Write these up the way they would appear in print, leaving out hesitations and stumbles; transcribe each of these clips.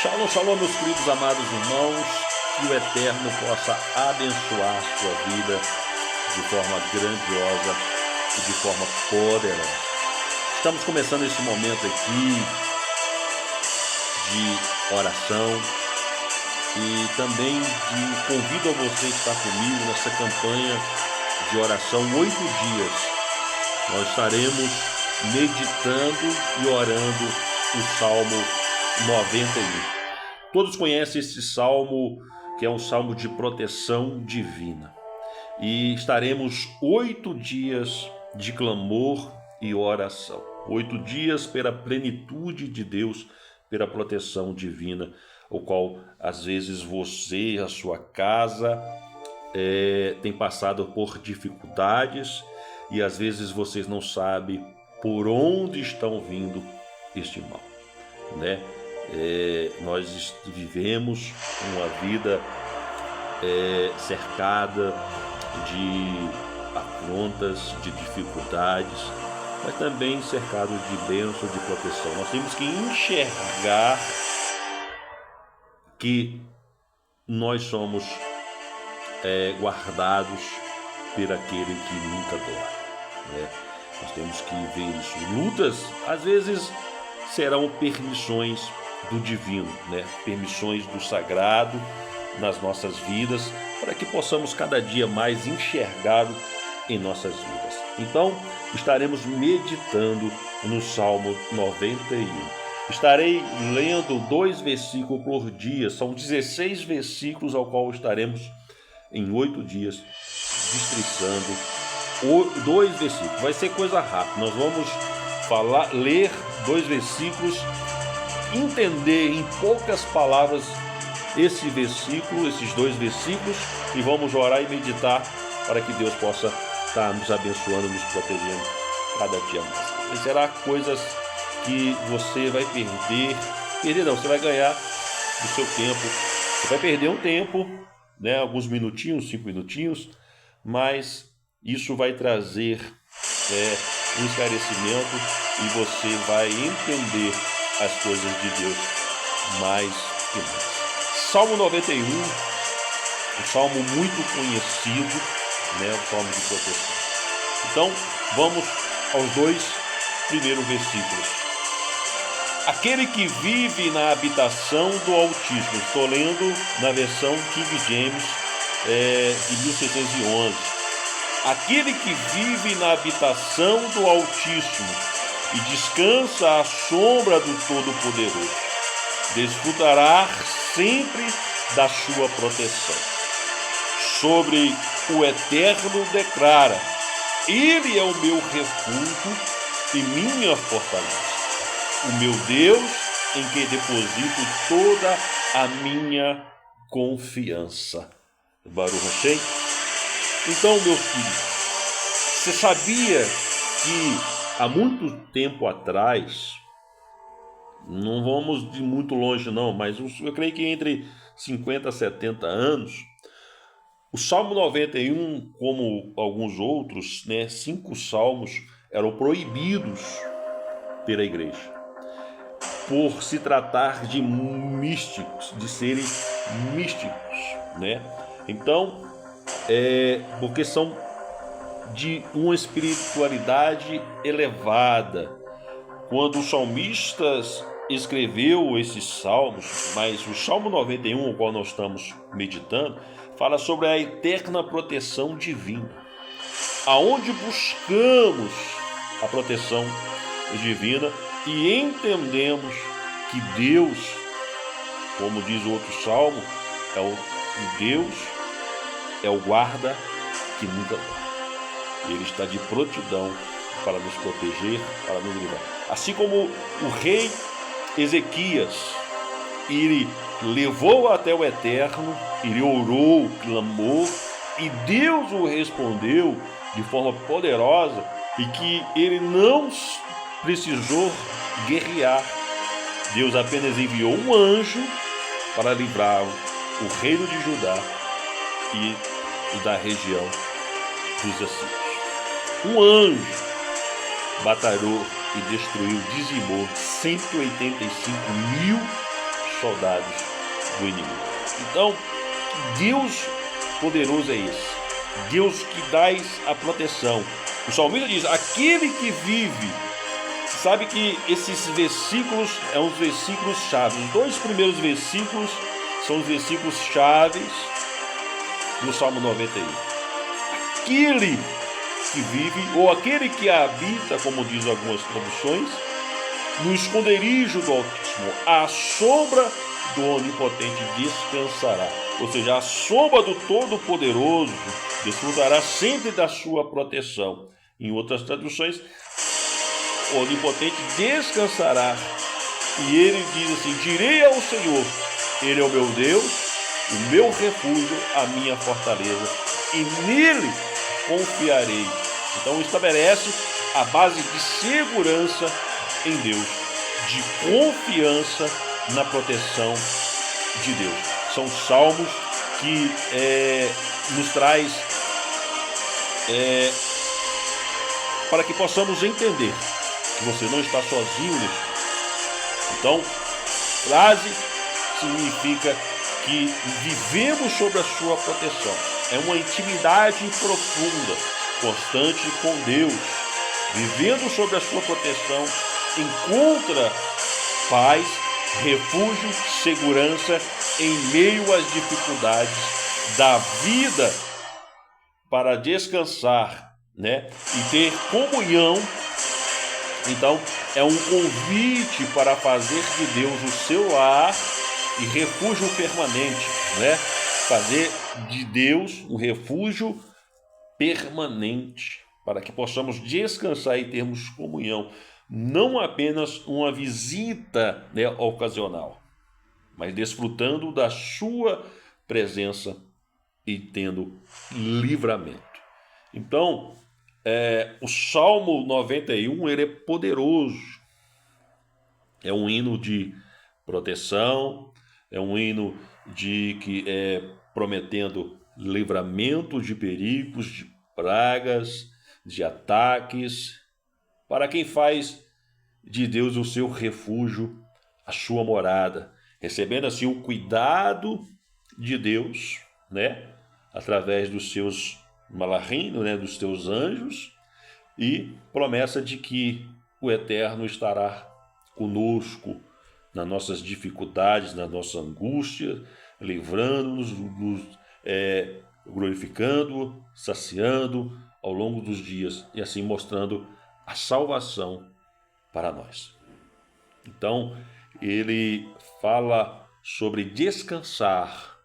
Shalom, shalom, meus queridos amados irmãos, que o Eterno possa abençoar sua vida de forma grandiosa e de forma poderosa. Estamos começando esse momento aqui de oração e também convido a você a estar comigo nessa campanha de oração 8 dias. Nós estaremos meditando e orando o Salmo 91. Todos conhecem esse salmo, que é um salmo de proteção divina. E estaremos 8 dias de clamor e oração. 8 dias pela plenitude de Deus, pela proteção divina, o qual às vezes você, a sua casa, tem passado por dificuldades e às vezes vocês não sabem por onde estão vindo este mal, né? Nós vivemos uma vida cercada de afrontas, de dificuldades, mas também cercado de bênção, de proteção. Nós temos que enxergar que nós somos guardados por aquele que nunca dorme, né? Nós temos que ver isso. Lutas, às vezes, serão permissões do divino, né? Permissões do sagrado nas nossas vidas, para que possamos cada dia mais enxergá-lo em nossas vidas. Então, estaremos meditando no Salmo 91. Estarei lendo 2 versículos por dia, são 16 versículos ao qual estaremos em 8 dias destrinchando 2 versículos. Vai ser coisa rápida, nós vamos ler 2 versículos, entender em poucas palavras esse versículo, esses 2 versículos, e vamos orar e meditar para que Deus possa estar nos abençoando, nos protegendo cada dia mais. E será coisas que você vai perder não, você vai ganhar do seu tempo. Você vai perder um tempo, né, alguns minutinhos, 5 minutinhos, mas isso vai trazer um esclarecimento e você vai entender as coisas de Deus mais e mais. Salmo 91, um salmo muito conhecido, né, o salmo de proteção. Então, vamos aos 2 primeiros versículos. Aquele que vive na habitação do Altíssimo. Estou lendo na versão King James de 1611. Aquele que vive na habitação do Altíssimo e descansa à sombra do Todo-Poderoso, desfrutará sempre da sua proteção. Sobre o Eterno declara: Ele é o meu refúgio e minha fortaleza, o meu Deus em quem deposito toda a minha confiança. Baruch Hashem. Então, meus filhos, você sabia que há muito tempo atrás, não vamos de muito longe não, mas eu creio que entre 50 a 70 anos, o Salmo 91, como alguns outros, né, 5 salmos eram proibidos pela igreja, por se tratar de místicos, de serem místicos, né? Então, porque são de uma espiritualidade elevada. Quando os salmistas escreveu esses salmos, mas o Salmo 91, o qual nós estamos meditando, fala sobre a eterna proteção divina, aonde buscamos a proteção divina e entendemos que Deus, como diz o outro salmo, é o Deus, é o guarda que nunca dorme. Ele está de prontidão para nos proteger, para nos livrar. Assim como o rei Ezequias, ele levou até o Eterno, ele orou, clamou, e Deus o respondeu de forma poderosa, e que ele não precisou guerrear. Deus apenas enviou um anjo para livrar o reino de Judá e da região dos assírios. Um anjo batalhou e destruiu, dizimou 185.000 soldados do inimigo. Então, Deus poderoso é esse. Deus que dás a proteção. O salmista diz, aquele que vive. Sabe que esses versículos são os versículos chaves. Os dois primeiros versículos são os versículos chaves do Salmo 91. Aquele que vive, ou aquele que habita, como diz algumas traduções, no esconderijo do Altíssimo, à sombra do Onipotente descansará. Ou seja, a sombra do Todo-Poderoso desfrutará sempre da sua proteção. Em outras traduções, o Onipotente descansará. E ele diz assim, direi ao Senhor, ele é o meu Deus, o meu refúgio, a minha fortaleza, e nele confiarei. Então estabelece a base de segurança em Deus, de confiança na proteção de Deus. São salmos que nos traz para que possamos entender que você não está sozinho nisso. Então, frase significa que vivemos sob a sua proteção. É uma intimidade profunda, constante com Deus. Vivendo sob a sua proteção, encontra paz, refúgio, segurança em meio às dificuldades da vida para descansar, né? E ter comunhão. Então, é um convite para fazer de Deus o seu lar e refúgio permanente, né? Fazer de Deus um refúgio permanente, para que possamos descansar e termos comunhão. Não apenas uma visita, né, ocasional, mas desfrutando da sua presença e tendo livramento. Então, o Salmo 91 ele é poderoso. É um hino de proteção, é um hino prometendo livramento de perigos, de pragas, de ataques, para quem faz de Deus o seu refúgio, a sua morada, recebendo assim o cuidado de Deus, né, através dos seus malachim, né, dos teus anjos, e promessa de que o Eterno estará conosco nas nossas dificuldades, na nossa angústia, livrando-nos, glorificando, saciando ao longo dos dias e assim mostrando a salvação para nós. Então, ele fala sobre descansar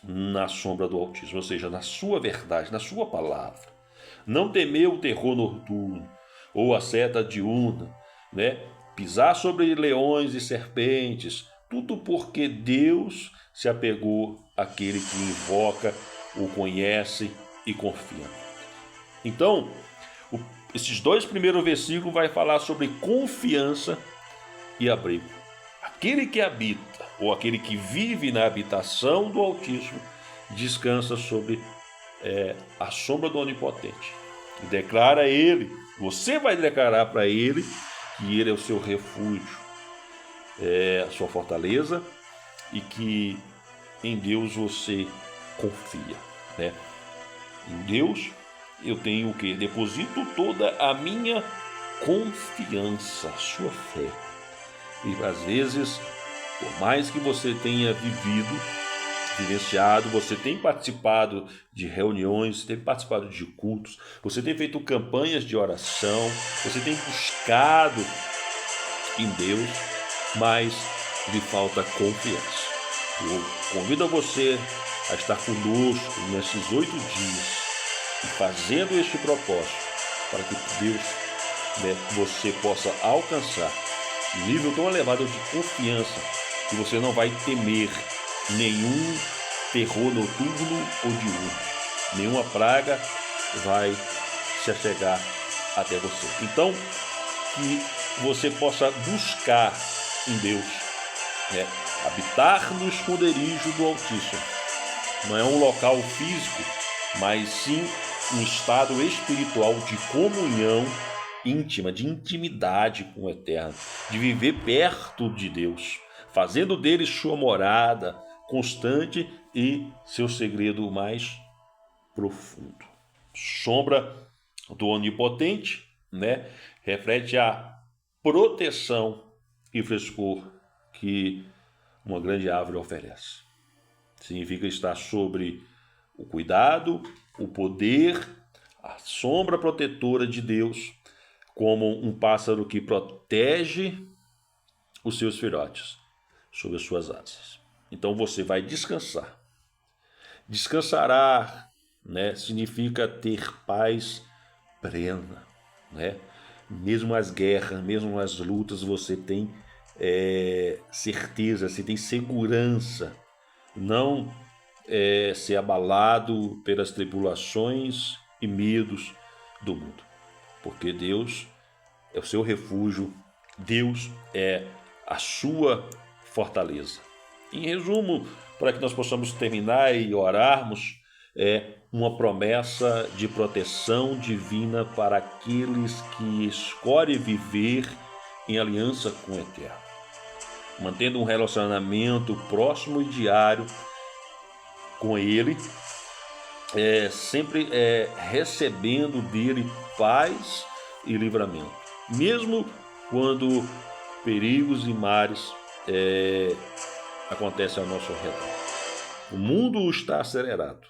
na sombra do Altíssimo, ou seja, na sua verdade, na sua palavra. Não temer o terror noturno ou a seta diurna, né? Pisar sobre leões e serpentes, tudo porque Deus se apegou àquele que invoca, o conhece e confia. Então, esses dois primeiros versículos vai falar sobre confiança e abrigo. Aquele que habita, ou aquele que vive na habitação do Altíssimo, descansa sobre a sombra do Onipotente. E declara a ele, você vai declarar para ele que ele é o seu refúgio, a sua fortaleza, e que em Deus você confia, né? Em Deus eu tenho o quê? Deposito toda a minha confiança, a sua fé. E às vezes, por mais que você tenha vivenciado, você tem participado de reuniões, tem participado de cultos, você tem feito campanhas de oração, você tem buscado em Deus, mas lhe falta confiança. Eu convido a você a estar conosco nesses 8 dias e fazendo este propósito para que Deus, né, você possa alcançar um nível tão elevado de confiança que você não vai temer nenhum terror noturno ou diurno. Nenhuma praga vai se achegar até você. Então, que você possa buscar em Deus, né? Habitar no esconderijo do Altíssimo. Não é um local físico, mas sim um estado espiritual de comunhão íntima, de intimidade com o Eterno, de viver perto de Deus, fazendo dele sua morada constante e seu segredo mais profundo. Sombra do Onipotente, né, reflete a proteção e frescor que uma grande árvore oferece. Significa estar sobre o cuidado, o poder, a sombra protetora de Deus, como um pássaro que protege os seus filhotes sob as suas asas. Então você vai descansar. Descansará, né, significa ter paz plena, né? Mesmo as guerras, mesmo as lutas, você tem certeza, você tem segurança, não ser abalado pelas tribulações e medos do mundo, porque Deus é o seu refúgio, Deus é a sua fortaleza. Em resumo, para que nós possamos terminar e orarmos, uma promessa de proteção divina para aqueles que escolhem viver em aliança com o Eterno, mantendo um relacionamento próximo e diário com Ele, sempre recebendo dele paz e livramento, mesmo quando perigos e mares acontecem ao nosso redor. O mundo está acelerado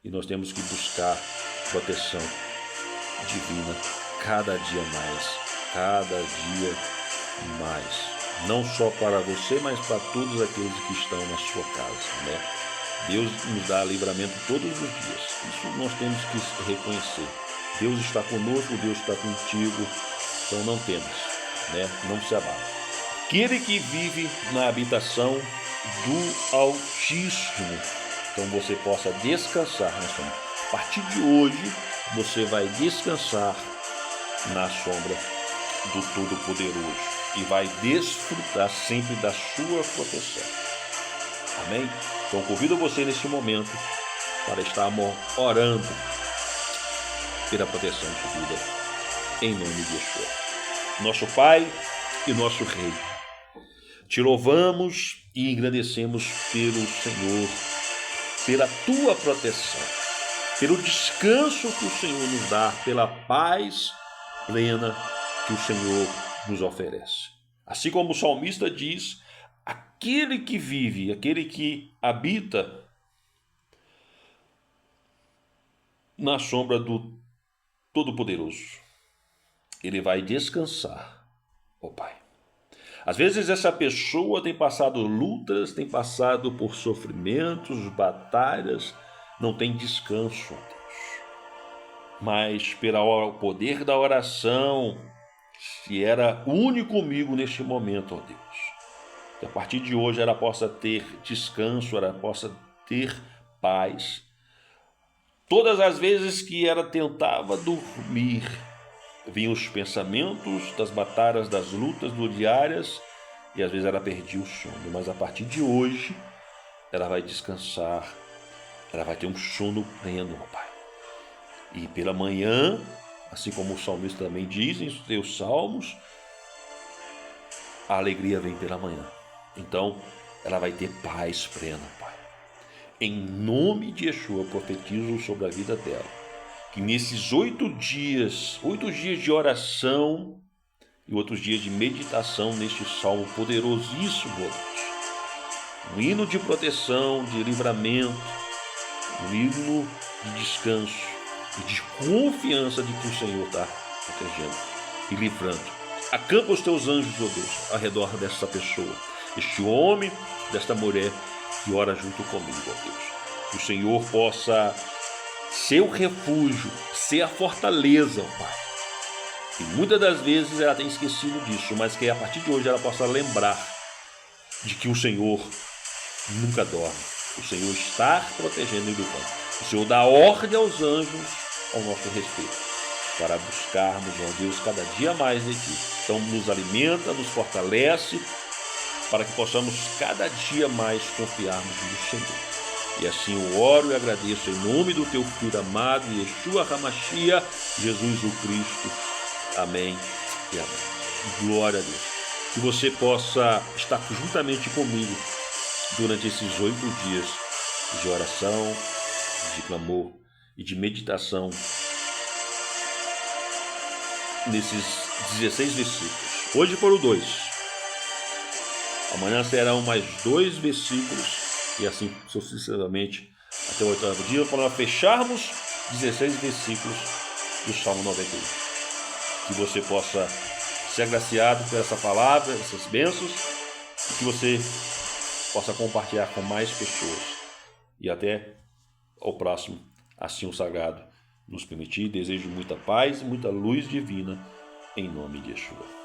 e nós temos que buscar proteção divina cada dia mais. Não só para você, mas para todos aqueles que estão na sua casa, né? Deus nos dá livramento todos os dias. Isso nós temos que reconhecer. Deus está conosco, Deus está contigo. Então não temas, né? Não se abala. Aquele que vive na habitação do Altíssimo, então você possa descansar na sombra. A partir de hoje, você vai descansar na sombra do Todo-Poderoso e vai desfrutar sempre da sua proteção. Amém? Então convido você neste momento para estarmos orando pela proteção de vida, em nome de Yeshua. Nosso Pai e nosso Rei, te louvamos e engrandecemos pelo Senhor, pela tua proteção, pelo descanso que o Senhor nos dá, pela paz plena que o Senhor nos oferece. Assim como o salmista diz, aquele que vive, aquele que habita na sombra do Todo-Poderoso, ele vai descansar, ó Pai. Às vezes essa pessoa tem passado lutas, tem passado por sofrimentos, batalhas, não tem descanso, ó Deus. Mas pelo poder da oração, se era une comigo neste momento, ó Deus, que a partir de hoje ela possa ter descanso, ela possa ter paz. Todas as vezes que ela tentava dormir, vinham os pensamentos das batalhas, das lutas diárias, e às vezes ela perdia o sono. Mas a partir de hoje, ela vai descansar, ela vai ter um sono pleno, ó Pai. E pela manhã, assim como o salmista também diz em seus salmos, a alegria vem pela manhã. Então, ela vai ter paz plena, Pai. Em nome de Yeshua, profetizo sobre a vida dela, que nesses 8 dias de oração e outros dias de meditação neste salmo poderosíssimo, Deus, um hino de proteção, de livramento, um hino de descanso e de confiança de que o Senhor está protegendo e livrando. Acampa os teus anjos, ó Deus, ao redor dessa pessoa, este homem, desta mulher que ora junto comigo, ó Deus. Que o Senhor possa ser o refúgio, ser a fortaleza, ó Pai. E muitas das vezes ela tem esquecido disso, mas que a partir de hoje ela possa lembrar de que o Senhor nunca dorme. O Senhor está protegendo e livrando. O Senhor dá ordem aos anjos ao nosso respeito, para buscarmos, ó Deus, cada dia mais de Ti. Então nos alimenta, nos fortalece, para que possamos cada dia mais confiarmos no Senhor. E assim eu oro e agradeço em nome do Teu Filho amado, Yeshua HaMashiach, Jesus o Cristo. Amém e amém. Glória a Deus. Que você possa estar juntamente comigo durante esses 8 dias de oração, de clamor e de meditação nesses 16 versículos. Hoje foram 2. Amanhã serão mais 2 versículos e assim sucessivamente até o 8º dia para fecharmos 16 versículos do Salmo 91. Que você possa ser agraciado por essa palavra, essas bênçãos, e que você possa compartilhar com mais pessoas. E até ao próximo, assim o Sagrado nos permitir. Desejo muita paz e muita luz divina, em nome de Yeshua.